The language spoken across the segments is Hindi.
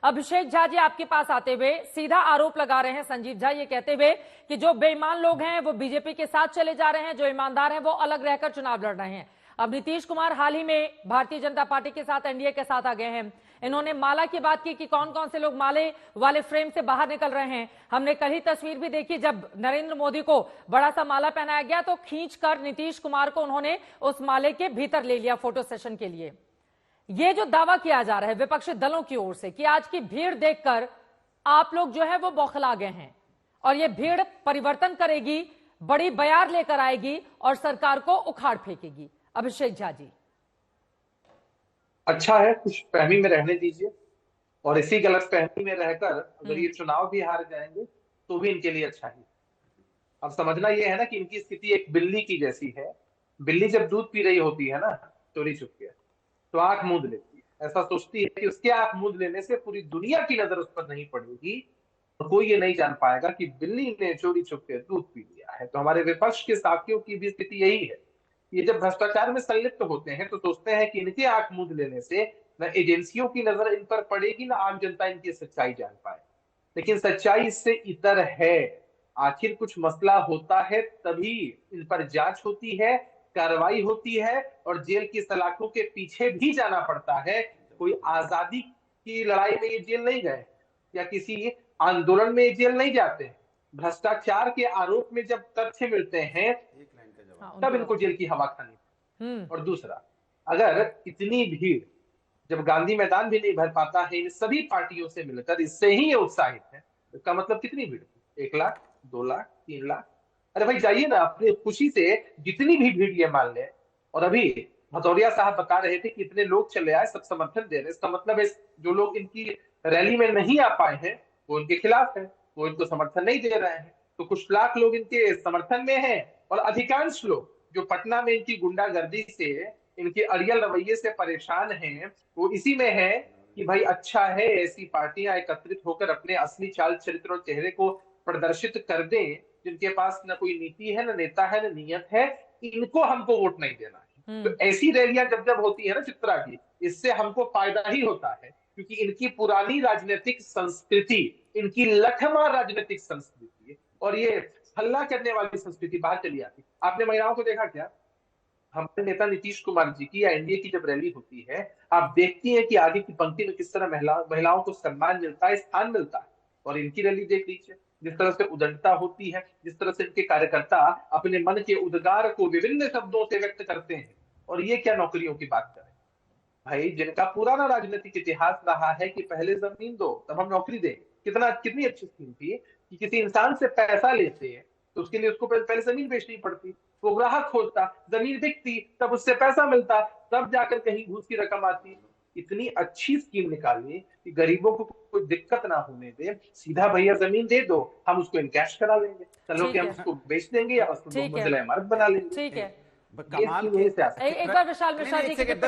अभिषेक झा जी आपके पास आते हुए सीधा आरोप लगा रहे हैं संजीव झा, ये कहते हुए कि जो बेईमान लोग हैं वो बीजेपी के साथ चले जा रहे हैं, जो ईमानदार हैं वो अलग रहकर चुनाव लड़ रहे हैं। अब नीतीश कुमार हाल ही में भारतीय जनता पार्टी के साथ एनडीए के साथ आ गए हैं। इन्होंने माला की बात की कि कौन कौन से लोग माले वाले फ्रेम से बाहर निकल रहे हैं। हमने कल ही तस्वीर भी देखी, जब नरेंद्र मोदी को बड़ा सा माला पहनाया गया तो खींचकर नीतीश कुमार को उन्होंने उस माले के भीतर ले लिया फोटो सेशन के लिए। ये जो दावा किया जा रहा है विपक्षी दलों की ओर से कि आज की भीड़ देखकर आप लोग जो है वो बौखला गए हैं और ये भीड़ परिवर्तन करेगी, बड़ी बयार लेकर आएगी और सरकार को उखाड़ फेंकेगी। अभिषेक झा जी, अच्छा है, कुछ फहमी में रहने दीजिए और इसी गलत फहमी में रहकर अगर ये चुनाव भी हार जाएंगे तो भी इनके लिए अच्छा ही। अब समझना ये है ना कि इनकी स्थिति एक बिल्ली की जैसी है। बिल्ली जब दूध पी रही होती है ना चोरी छुपके, तो आंख मूंद लेती है, ऐसा सोचती है कि उसके आंख मूंद लेने से पूरी दुनिया की नजर उस पर नहीं पड़ेगी और कोई ये नहीं जान पाएगा कि बिल्ली ने चोरी छुपके दूध पी लिया है। तो हमारे विपक्ष के साथियों की भी स्थिति यही है। ये जब भ्रष्टाचार में संलिप्त होते हैं तो सोचते हैं कि इनके आंख मूंद लेने से न एजेंसियों की नजर इन पर पड़ेगी, न आम जनता इनकी सच्चाई जान पाए। लेकिन सच्चाई इससे इतर है। आखिर कुछ मसला होता है तभी इन पर जांच होती है, कार्रवाई होती है और जेल की सलाखों के पीछे भी जाना पड़ता है। कोई आजादी की लड़ाई में ये जेल नहीं गए या किसी आंदोलन में ये जेल नहीं जाते। भ्रष्टाचार के आरोप में जब तथ्य मिलते हैं तब इनको जेल की हवा खानी। और दूसरा, अगर इतनी भीड़ जब गांधी मैदान भी नहीं भर पाता है इन सभी पार्टियों से मिलकर, इससे ही ये उत्साहित है, इसका मतलब कितनी भीड़? 1 लाख, 2 लाख, 3 लाख? अरे भाई जाइए ना अपनी खुशी से, जितनी भी भीड़ ये मान ले। और अभी भदौरिया साहब बता रहे थे कि इतने लोग चले आए, सब समर्थन दे रहे। इसका मतलब है जो लोग इनकी रैली में नहीं आ पाए हैं वो इनके खिलाफ है, वो इनको समर्थन नहीं दे रहे हैं। तो कुछ लाख लोग इनके समर्थन में हैं और अधिकांश लोग जो पटना में इनकी गुंडागर्दी से, इनके अड़ियल रवैये से परेशान हैं, वो इसी में है कि भाई अच्छा है ऐसी पार्टियां एकत्रित होकर अपने असली चाल चरित्र और चेहरे को प्रदर्शित कर दें, जिनके पास न कोई नीति है, न नेता है, न नियत है। इनको हमको वोट नहीं देना है। तो ऐसी रैलियां जब जब होती है ना चित्रा की, इससे हमको फायदा ही होता है, क्योंकि इनकी पुरानी राजनीतिक संस्कृति, इनकी लठमार राजनीतिक संस्कृति और ये हल्ला करने वाली संस्कृति बाहर चली आती। आपने महिलाओं को देखा क्या? हमारे नेता नीतीश कुमार जी की या एनडीए की जब रैली होती है, आप देखती हैं कि आगे की पंक्ति में किस तरह महिलाओं को सम्मान मिलता है, स्थान मिलता है। और इनकी रैली देख लीजिए, जिस तरह से उदंडता होती है, जिस तरह से इनके कार्यकर्ता अपने मन के उद्गार को विभिन्न शब्दों से व्यक्त करते हैं। और ये क्या नौकरियों की बात करें भाई, जिनका पुराना राजनीतिक इतिहास रहा है कि पहले जमीन दो तब हम नौकरी दें। कितनी अच्छी स्कीम थी कि किसी इंसान से पैसा लेते हैं तो उसके लिए उसको पहले जमीन बेचनी पड़ती, वो ग्राहक खोजता, जमीन बिकती, तब उससे पैसा मिलता, तब जाकर कहीं घूस की रकम आती। इतनी अच्छी स्कीम निकाली कि गरीबों को कोई दिक्कत ना होने दे। सीधा भैया जमीन दे दो, हम उसको इनकैश करा लेंगे, चलो कि हम उसको बेच देंगे या उसको 2 मंजिला इमारत बना लेंगे। ठीक है, कमाल एक बार विशाल मिश्रा जी की अरे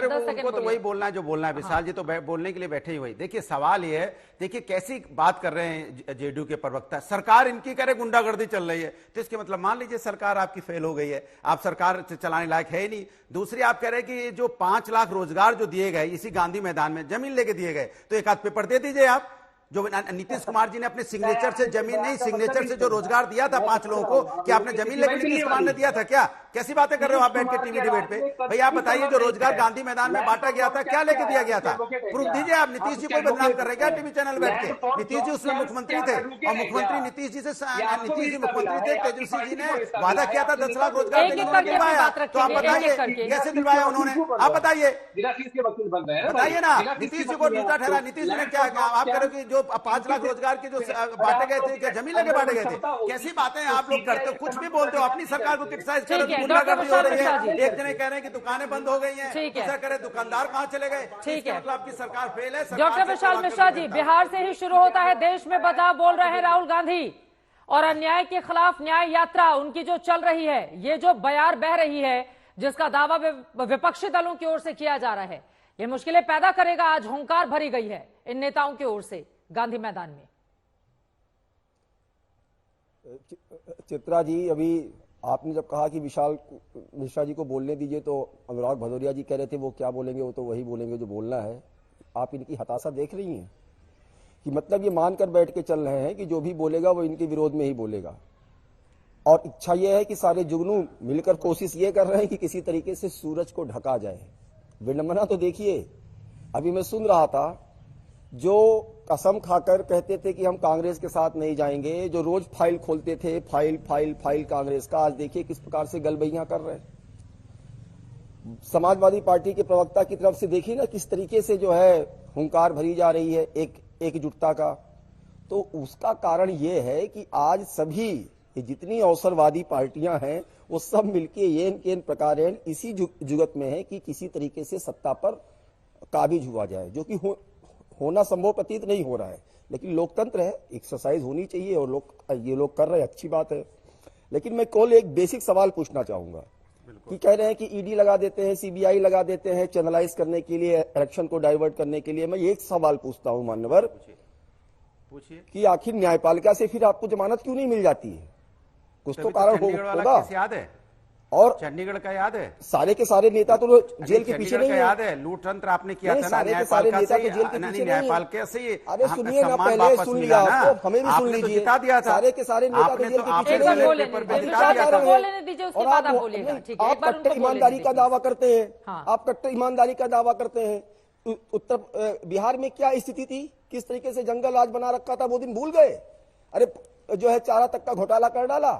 उनको तो वही बोलना है जो बोलना है। विशाल जी तो बोलने के लिए बैठे ही। वही देखिए, सवाल ये है, देखिए कैसी बात कर रहे हैं जेडीयू के प्रवक्ता। सरकार इनकी करे गुंडागर्दी चल रही है, तो इसके मतलब मान लीजिए सरकार आपकी फेल हो गई है, आप सरकार चलाने लायक है ही नहीं। दूसरी, आप कह रहे हैं कि जो 5 लाख रोजगार जो दिए गए इसी गांधी मैदान में जमीन लेके दिए गए, तो एक आध पेपर दे दीजिए आप। जो नीतीश कुमार जी ने अपने सिग्नेचर से जमीन नहीं, सिग्नेचर से जो रोजगार दिया था 5 लोगों को, क्या आपने जमीन लेकर नीतीश कुमार ने दिया था क्या? कैसी बातें कर रहे हो आप बैठ के टीवी डिबेट पे? भैया आप बताइए, जो रोजगार गांधी मैदान में बांटा गया था क्या लेके दिया गया था? प्रूफ दीजिए। आप नीतीश जी को बदनाम कर रहे हैं क्या टीवी चैनल बैठ के? नीतीश जी उसमें मुख्यमंत्री थे और मुख्यमंत्री नीतीश जी मुख्यमंत्री थे। तेजस्वी जी ने वादा किया था 10 लाख रोजगार दिलवाया, तो आप बताइए कैसे दिलवाया उन्होंने? आप बताइए ना। नीतीश जी को झूठा ठहरा। नीतीश जी ने क्या? आप कह रहे हो कि जो 5 लाख रोजगार के जो बांटे गए थे, क्या जमीन लेके बांटे गए थे? कैसी बातें आप लोग करते हो, कुछ भी बोलते हो, अपनी सरकार को क्रिटिसाइज कर रहे हो। गुंडागर्दी हो रही है, एक जने कह रहे हैं कि दुकानें बंद हो गई हैं, दूसरा कह रहे दुकानदार कहां चले गए। ठीक है, मतलब आपकी सरकार फेल है। डॉक्टर विशाल मिश्रा जी, बिहार से ही शुरू होता है देश में बदलाव, बोल रहे हैं राहुल गांधी, और अन्याय के खिलाफ न्याय यात्रा उनकी जो चल रही है, ये जो बयार बह रही है, जिसका दावा विपक्षी दलों की ओर से किया जा रहा है, ये मुश्किलें पैदा करेगा। आज हुंकार भरी गई है इन नेताओं की ओर से गांधी मैदान में। चित्रा जी, अभी आपने जब कहा कि विशाल मिश्रा जी को बोलने दीजिए, तो अनुराग भदौरिया जी कह रहे थे वो क्या बोलेंगे, वो तो वही बोलेंगे जो बोलना है। आप इनकी हताशा देख रही हैं कि मतलब ये मानकर बैठ के चल रहे हैं कि जो भी बोलेगा वो इनके विरोध में ही बोलेगा, और इच्छा यह है कि सारे जुगनू मिलकर कोशिश ये कर रहे हैं कि किसी तरीके से सूरज को ढका जाए। विडंबना तो देखिए, अभी मैं सुन रहा था, जो कसम खाकर कहते थे कि हम कांग्रेस के साथ नहीं जाएंगे, जो रोज फाइल खोलते थे, फाइल फाइल फाइल कांग्रेस का, आज देखिए किस प्रकार से गलबैयां कर रहे हैं। समाजवादी पार्टी के प्रवक्ता की तरफ से देखिए ना किस तरीके से जो है हुंकार भरी जा रही है एकजुटता का। तो उसका कारण यह है कि आज सभी जितनी अवसरवादी पार्टियां हैं वो सब मिलके येन प्रकार इसी जुगत में है कि किसी तरीके से सत्ता पर काबिज हुआ जाए, जो कि होना संभव प्रतीत नहीं हो रहा है। लेकिन लोकतंत्र है, एक्सरसाइज होनी चाहिए और ये लोग कर रहे हैं, अच्छी बात है। लेकिन मैं केवल एक बेसिक सवाल पूछना चाहूंगा कि कह रहे हैं कि ईडी लगा देते हैं, सीबीआई लगा देते हैं चैनलाइज करने के लिए, इलेक्शन को डाइवर्ट करने के लिए। मैं एक सवाल पूछता हूं मान्यवर, पूछिए कि आखिर न्यायपालिका से फिर आपको जमानत क्यों नहीं मिल जाती है? कुछ तो कारण होगा। याद है, और चंडीगढ़ का याद है, सारे के सारे नेता तो जेल के पीछे नहीं है। याद है लूट तंत्र आपने किया था ना, सारे के सारे नेता तो जेल के पीछे न्यायपालिका से। अरे सुनिए ना, पहले सुन लिया आपको, हमें भी सुन लीजिए। जिता दिया था, सारे के सारे नेता तो जेल के पीछे नहीं है। आप कट्टर ईमानदारी का दावा करते हैं, आप कट्टर ईमानदारी का दावा करते हैं। उत्तर बिहार में क्या स्थिति थी, किस तरीके से जंगल राज बना रखा था, वो दिन भूल गए? अरे जो है चारा तक का घोटाला कर डाला,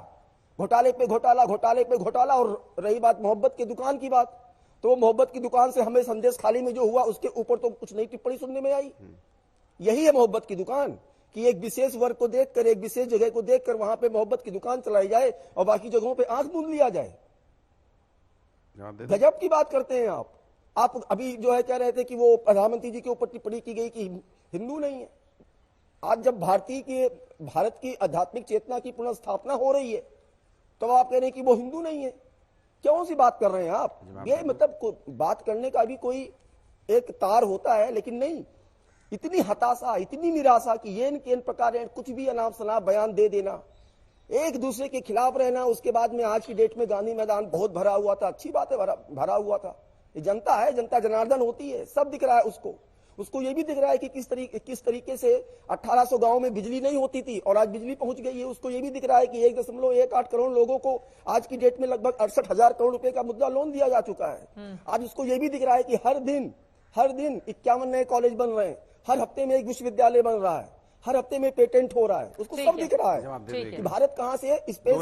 घोटाले पे घोटाला, घोटाले पे घोटाला। और रही बात मोहब्बत की दुकान की बात, तो मोहब्बत की दुकान से हमें संदेश खाली में जो हुआ उसके ऊपर तो कुछ नई टिप्पणी सुनने में आई। यही है मोहब्बत की दुकान, कि एक विशेष वर्ग को देखकर, एक विशेष जगह को देखकर वहां पे मोहब्बत की दुकान चलाई जाए और बाकी जगहों पे आंख मूंद लिया जाए। गजब की बात करते हैं आप अभी जो है कह रहे थे कि वो प्रधानमंत्री जी के ऊपर टिप्पणी की गई कि हिंदू नहीं है। आज जब भारत की आध्यात्मिक चेतना की पुनर्स्थापना हो रही है तो आप कह रहे हैं कि वो हिंदू नहीं है। क्यों सी बात कर रहे हैं आप? ये मतलब बात करने का भी कोई एक तार होता है, लेकिन नहीं, इतनी हताशा, इतनी निराशा कि ये इन प्रकार कुछ भी अनाप शनाप बयान दे देना, एक दूसरे के खिलाफ रहना। उसके बाद में आज की डेट में गांधी मैदान बहुत भरा हुआ था, अच्छी बात है, भरा हुआ था। ये जनता है, जनता जनार्दन होती है, सब दिख रहा है उसको ये भी दिख रहा है कि किस तरीके से 1800 गांव में बिजली नहीं होती थी और आज बिजली पहुंच गई है। उसको ये भी दिख रहा है कि 1.18 करोड़ लोगों को आज की डेट में लगभग 68,000 करोड़ रुपए का मुद्रा लोन दिया जा चुका है। आज उसको ये भी दिख रहा है कि हर दिन 51 नए कॉलेज बन रहे हैं, हर हफ्ते में एक विश्वविद्यालय बन रहा है, हर हफ्ते में पेटेंट हो रहा है। उसको सब दिख रहा है कि भारत कहाँ से स्पेस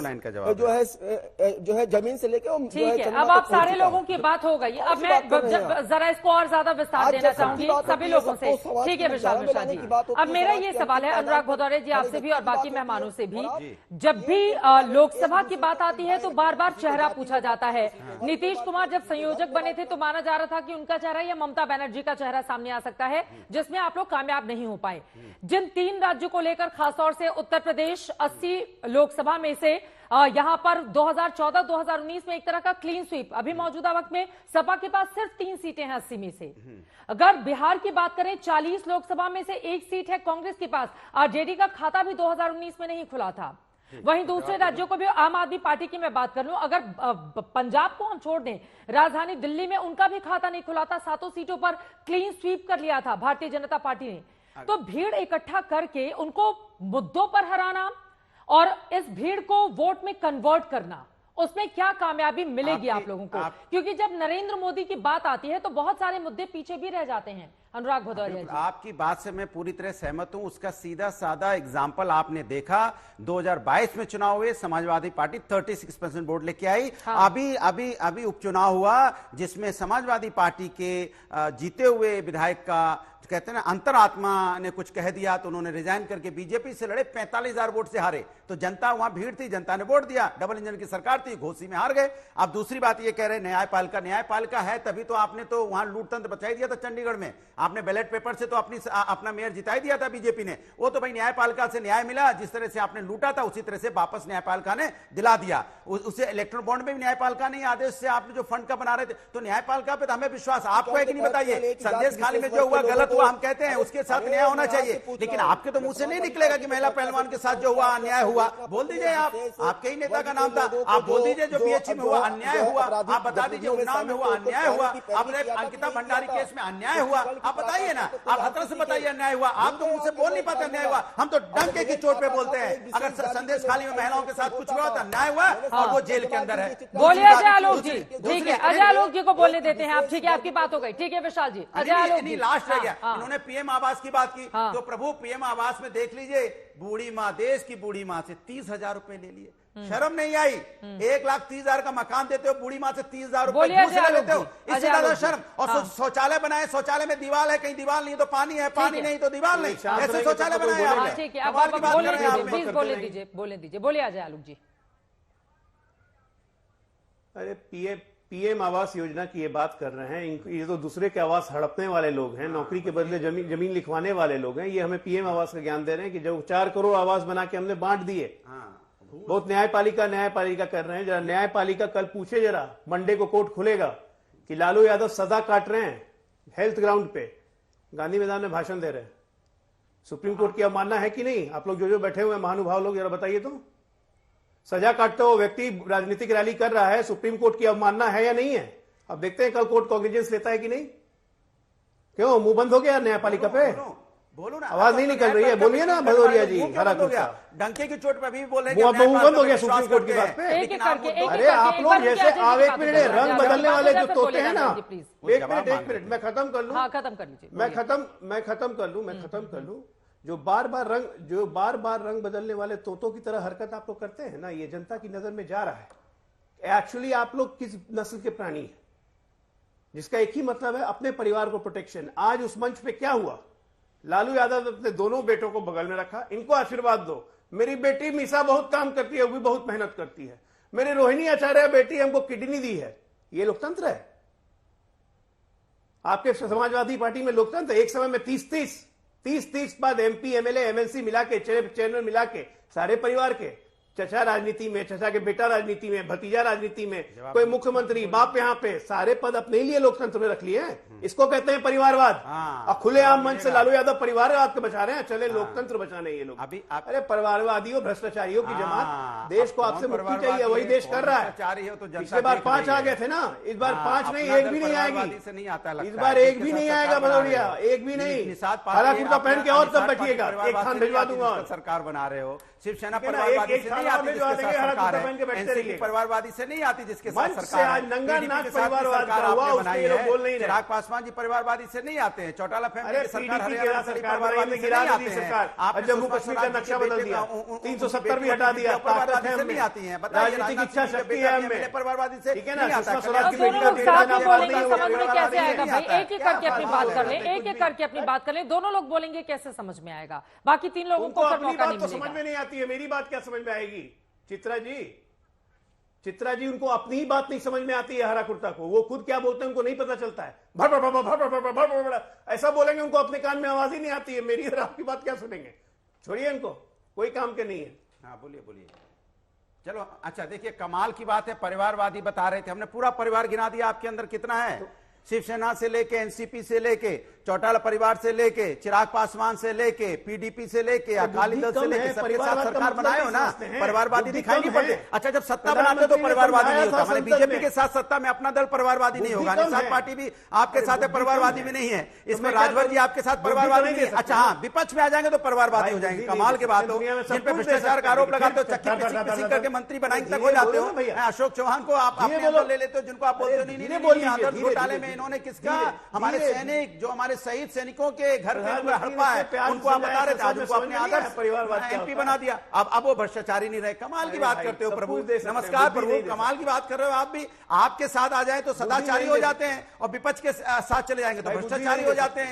जो है जमीन से लेकर। ठीक है, अब आप सारे लोगों की बात हो गई। अब मैं जरा इसको और ज्यादा विस्तार देना चाहूंगी सभी लोगों से। ठीक है विशाल मिश्रा जी, अब मेरा ये सवाल है अनुराग भदौरिया जी आपसे भी और बाकी मेहमानों से भी, जब भी लोकसभा की बात आती है तो बार बार चेहरा पूछा जाता है। नीतीश कुमार जब संयोजक बने थे तो माना जा रहा था कि उनका चेहरा या ममता बनर्जी का चेहरा सामने आ सकता है, जिसमें आप लोग कामयाब नहीं हो पाए। जिन 3 राज्यों को लेकर खासतौर से उत्तर प्रदेश 80 लोकसभा में से यहां पर 2014-2019 में एक तरह का क्लीन स्वीप, अभी मौजूदा वक्त में सपा के पास सिर्फ 3 सीटें हैं 80 में से। अगर बिहार की बात करें 40 लोकसभा में से 1 सीट है कांग्रेस के पास। आरजेडी का खाता भी 2019 में नहीं खुला था। वहीं दूसरे राज्यों को भी, आम आदमी पार्टी की मैं बात कर लूं, अगर पंजाब को हम छोड़ दें, राजधानी दिल्ली में उनका भी खाता नहीं खुला था। 7 सीटों पर क्लीन स्वीप कर लिया था भारतीय जनता पार्टी ने। तो भीड़ इकट्ठा करके उनको मुद्दों पर हराना और इस भीड़ को वोट में कन्वर्ट करना, उसमें क्या कामयाबी मिलेगी आप लोगों को? क्योंकि जब नरेंद्र मोदी की बात आती है तो बहुत सारे मुद्दे पीछे भी रह जाते हैं। अनुराग भदौरिया जी, आपकी बात से मैं पूरी तरह सहमत हूं। उसका सीधा साधा एग्जाम्पल आपने देखा, 2022 में चुनाव हुए, समाजवादी पार्टी 36% वोट लेके आई। हाँ। अभी उपचुनाव हुआ जिसमें समाजवादी पार्टी के जीते हुए विधायक का कहते हैं ना अंतरात्मा ने कुछ कह दिया तो उन्होंने रिजाइन करके बीजेपी से लड़े, 45,000 वोट से हारे। तो जनता, वहां भीड़ थी, जनता ने वोट दिया, डबल इंजन की सरकार थी, घोसी में हार गए। अब दूसरी बात ये कह रहे न्यायपालिका है, तभी तो आपने तो वहां लूटतंत्र बचाई दिया था। चंडीगढ़ में आपने बैलेट पेपर से तो अपना मेयर जिताई दिया था बीजेपी ने। वो तो भाई न्यायपालिका से न्याय मिला, जिस तरह से आपने लूटा था उसी तरह से वापस न्यायपालिका ने दिला दिया। उसे इलेक्ट्रल बॉन्ड में भी न्यायपालिका ने आदेश से आपने जो फंड का बना रहे थे, तो न्यायपालिका पे हमें विश्वास। आपको है कि नहीं बताइए? संदेश खाली में जो हुआ गलत हुआ हम कहते हैं, उसके साथ न्याय होना चाहिए, लेकिन आपके तो मुंह से नहीं निकलेगा कि महिला पहलवान के साथ जो हुआ अन्याय हुआ। बोल दीजिए, आपके ही नेता का नाम था, आप बोल दीजिए जो बीएचयू में हुआ अन्याय हुआ, आप बता दीजिए उन्नाव में हुआ अन्याय हुआ, अब अंकिता भंडारी केस में अन्याय हुआ। आप आप बताइए ना, आप हथरस से बताइए अन्याय हुआ। आप तो मुझसे बोल नहीं पाते अन्याय हुआ, हम तो डंके की चोट पे बोलते हैं। अगर संदेश खाली में महिलाओं के साथ कुछ हुआ तो अन्याय हुआ और वो जेल के अंदर है। बोलिए अजय आलोक जी। ठीक है, अजय आलोक जी को बोलने देते हैं आप। ठीक है, आपकी बात हो गई। ठीक है विशाल जी, अजय आलोक जी लास्ट रह गया। इन्होंने पीएम आवास की बात की, तो प्रभु पीएम आवास में देख लीजिए, बूढ़ी माँ, देश की बूढ़ी माँ से 30,000 रुपए ले लिए। शर्म नहीं आई? 1,30,000 का मकान देते हो, बूढ़ी माँ से 30,000 रुपए घूस ले लेते हो, इससे ज्यादा शर्म? और शौचालय बनाए, शौचालय में दीवार है, कहीं दीवार नहीं तो पानी है, पानी नहीं तो दीवार नहीं, ऐसे शौचालय बनाए आपने। ठीक है, आप बोलने दीजिए, बोलिए अजय आलोक जी। अरे पीएम आवास योजना की ये बात कर रहे हैं, ये तो दूसरे के आवास हड़पने वाले लोग हैं, नौकरी के बदले जमीन लिखवाने वाले लोग हैं। ये हमें पीएम आवास का ज्ञान दे रहे हैं कि जो 4 करोड़ आवास बना के हमने बांट दिए। बहुत न्यायपालिका कर रहे हैं। जरा न्यायपालिका कल पूछे, जरा मंडे को कोर्ट खुलेगा कि लालू यादव सजा काट रहे हैं हेल्थ ग्राउंड पे, गांधी मैदान में भाषण दे रहे हैं। सुप्रीम कोर्ट की अवमानना है कि नहीं? आप लोग जो बैठे हुए महानुभाव लोग, जरा बताइए तो। सजा काटता हुआ व्यक्ति राजनीतिक रैली कर रहा है, सुप्रीम कोर्ट की अवमानना है या नहीं है? अब देखते हैं कल कोर्ट कॉग्निजेंस लेता है कि नहीं। क्यों मुंह बंद हो गया न्यायपालिका पे? बोलो ना, आवाज नहीं निकल रही है, बोलिए ना भदौरिया जी। डंके की चोट पे भी बोल रहे हैं, मुंह बंद हो गया सुप्रीम कोर्ट की बात पे। अरे आप लोग जैसे एक मिनट रंग बदलने वाले जो तोते हैं ना, एक मिनट मैं खत्म कर लूं, खत्म कर लीजिए। मैं खत्म कर लूं। जो बार बार रंग बदलने वाले तोतों की तरह हरकत आप लोग करते हैं ना, ये जनता की नजर में जा रहा है। एक्चुअली आप लोग किस नस्ल के प्राणी हैं, जिसका एक ही मतलब है अपने परिवार को प्रोटेक्शन। आज उस मंच पे क्या हुआ? लालू यादव अपने दोनों बेटों को बगल में रखा, इनको आशीर्वाद दो। मेरी बेटी मीसा बहुत काम करती है, वो भी बहुत मेहनत करती है। मेरी रोहिणी आचार्य बेटी हमको किडनी दी है। ये लोकतंत्र है? आपके समाजवादी पार्टी में लोकतंत्र? एक समय में 30 बाद एमपी एमएलए एमएलसी मिला के, चेयरमैन मिला के, सारे परिवार के, चचा राजनीति में, चचा के बेटा राजनीति में, भतीजा राजनीति में, कोई मुख्यमंत्री, बाप यहाँ पे, सारे पद अपने लिए लोकतंत्र में रख लिए हैं। इसको कहते हैं परिवारवाद। और खुलेआम मंच से लालू यादव परिवारवाद को बचा रहे हैं। चले लोकतंत्र बचाने ये लोग। अरे परिवारवादियों, भ्रष्टाचारियों की जमात। देश को आपसे मुक्ति चाहिए, वही देश कर रहा है। पिछले बार 5 आ गए थे ना, इस बार 5 नहीं, 1 भी नहीं आएगी। इस बार 1 भी नहीं आएगा भदौरिया, 1 भी नहीं। हरा कुर्ता पहन के और तब बैठिएगा, एक खान भिजवा दूंगा। सरकार बना रहे हो, शिवसेना परिवारवादी से नहीं आती, जिसके साथ सरकार है। एनसीपी परिवारवादी से नहीं आती, जिसके साथ सरकार है। नंगा नाच परिवारवाद का हुआ, बनाई है। बोल नहीं रहे। चिराग पासवान जी परिवारवादी से नहीं आते हैं। चौटाला फैमिली की सरकार, हरियाणा सरकार परिवारवादी से नहीं आती है। जम्मू कश्मीर का नक्शा बदल दिया, 370 भी हटा दिया। परिवारवादी से नहीं आती है। राजनीतिक इच्छा शक्ति है हमें। परिवारवादी से ठीक है ना? सुषमा स्वराज की दोनों लोग साथ में बोलेंगे, समझ में कैसे आएगा भाई? एक एक करके अपनी बात कर लें, एक एक करके अपनी बात कर लें। दोनों लोग बोलेंगे कैसे समझ में आएगा? बाकी 3 लोगों को फिर मौका नहीं समझ में नहीं आती है। मेरी बात क्या समझ में आएगी? चित्रा जी उनको अपनी ही बात नहीं समझ में आती है। हरा कुर्ता को वो खुद क्या बोलते हैं उनको नहीं पता चलता है। भर भर भर भर भर भर भर भर ऐसा बोलेंगे, उनको अपने कान में आवाज ही नहीं आती है। मेरी और आपकी बात क्या सुनेंगे? छोड़िए, इनको कोई काम के नहीं है। हाँ बोलिए। चलो अच्छा, देखिए कमाल की बात है, परिवारवादी बता रहे थे, हमने पूरा परिवार गिना दिया आपके अंदर कितना है। शिवसेना से लेके, एनसीपी से लेके, चौटाला परिवार से लेके, चिराग पासवान से लेके, पीडीपी से लेके, अकाली दल से लेके, सबके साथ सरकार बनाए हो ना, परिवारवादी दिखाई नहीं पड़ते। अच्छा, जब सत्ता बनाते तो परिवारवादी नहीं होता। हमारे बीजेपी के साथ सत्ता में अपना दल परिवारवादी नहीं होगा। निषाद पार्टी भी आपके साथ है, परिवारवादी भी नहीं है। इसमें राजभर जी आपके साथ परिवारवादी नहीं है। अच्छा हाँ, विपक्ष में आ जाएंगे तो परिवारवादी हो जाएंगे। कमाल की बात हो, जिन पे भ्रष्टाचार का आरोप लगाते हो, चक्की पिसी करके मंत्री बनाएंगे तक हो जाते हो। अशोक चौहान को आप अपने अंदर ले लेते हो, जिनको आप बोलते नहीं। घोटाले में इन्होंने किसका, हमारे सैनिक, जो हमारे शहीद सैनिकों के घर हड़पा है, उनको आप बता रहे थे, आज उनको अपने आदर्श परिवारवाद एमपी बना दिया। अब वो भ्रष्टाचारी नहीं रहे। कमाल की बात करते हो प्रभु। नमस्कार प्रभु, कमाल की बात कर रहे हो आप भी। आपके साथ आ जाए तो सदाचारी हो जाते हैं, और विपक्ष के साथ चले जाएंगे तो भ्रष्टाचारी हो जाते हैं।